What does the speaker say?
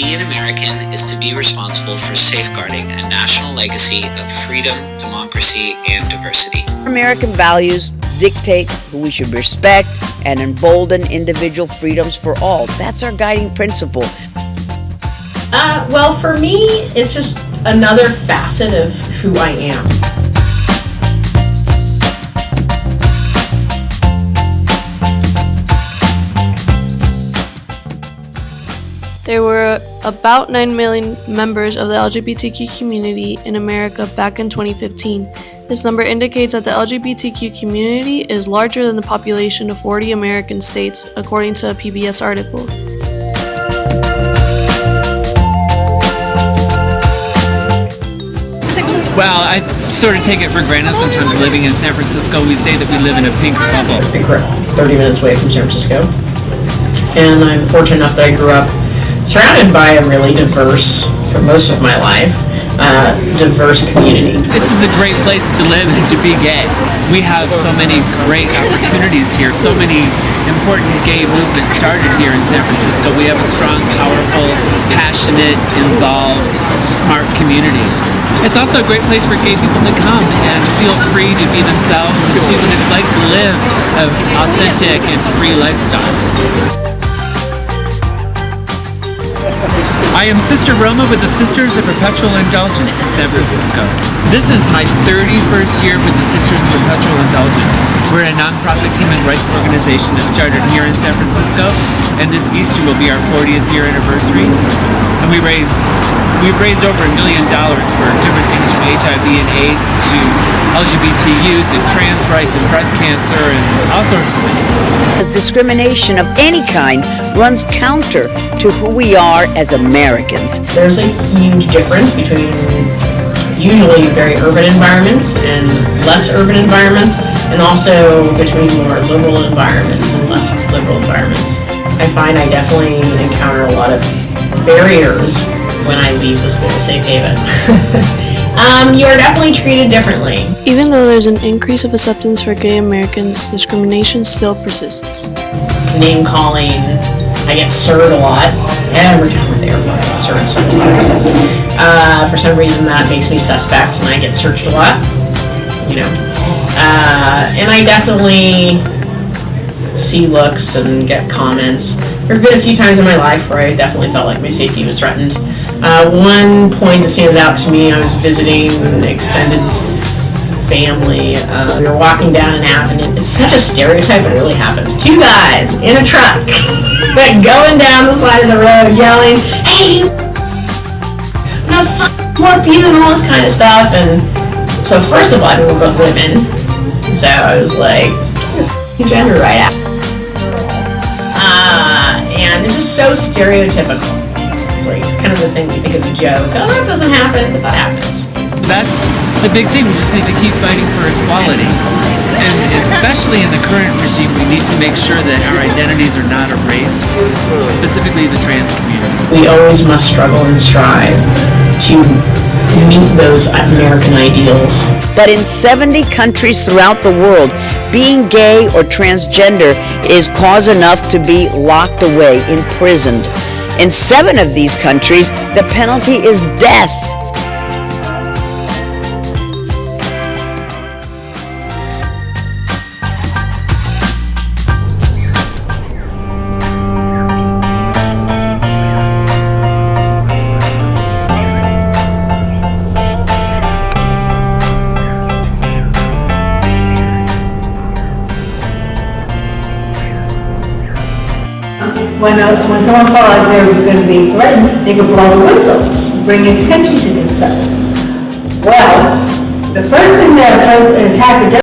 be an American is to be responsible for safeguarding a national legacy of freedom, democracy, and diversity. American values dictate who we should respect and embolden individual freedoms for all. That's our guiding principle. Well, for me, it's just another facet of who I am. There were about 9 million members of the LGBTQ community in America back in 2015. This number indicates that the LGBTQ community is larger than the population of 40 American states, according to a PBS article. Well, I sort of take it for granted sometimes living in San Francisco. We say that we live in a pink bubble. I grew up 30 minutes away from San Francisco, and I'm fortunate enough that I grew up surrounded by a really diverse, for most of my life, diverse community. This is a great place to live and to be gay. We have so many great opportunities here, so many important gay movements started here in San Francisco. We have a strong, powerful, passionate, involved, smart community. It's also a great place for gay people to come and feel free to be themselves, to see what it's like to live an authentic and free lifestyle. I am Sister Roma with the Sisters of Perpetual Indulgence in San Francisco. This is my 31st year with the Sisters of Perpetual Indulgence. We're a nonprofit human rights organization that started here in San Francisco, and this Easter will be our 40th year anniversary. And we've raised over $1 million for different things from HIV and AIDS to LGBT youth and trans rights and breast cancer and all sorts of things. Discrimination of any kind runs counter to who we are as Americans. There's a huge difference between usually very urban environments and less urban environments, and also between more liberal environments and less liberal environments. I find I definitely encounter a lot of barriers when I leave this little safe haven. You are definitely treated differently. Even though there's an increase of acceptance for gay Americans, discrimination still persists. Name calling, I get sirred a lot. Every time we're there, I get sirred several times. For some reason that makes me suspect and I get searched a lot, you know. And I definitely see looks and get comments. There have been a few times in my life where I definitely felt like my safety was threatened. One point that stands out to me, I was visiting an extended family. We were walking down an avenue. It's such a stereotype, it really happens. Two guys in a truck going down the side of the road yelling, "Hey, I'm gonna warp you," and all this kind of stuff. And so first of all, we were both women. So I was like, gender right out. And it's just so stereotypical. It's like kind of the thing we think is a joke. Oh, that doesn't happen, but that happens. That's the big thing. We just need to keep fighting for equality. And especially in the current regime, we need to make sure that our identities are not erased, specifically the trans community. We always must struggle and strive to meet those American ideals. But in 70 countries throughout the world, being gay or transgender is cause enough to be locked away, imprisoned. In 7 of these countries, the penalty is death. When someone felt like they were going to be threatened, they could blow the whistle, bring attention to themselves. Well, the first thing that an attacker does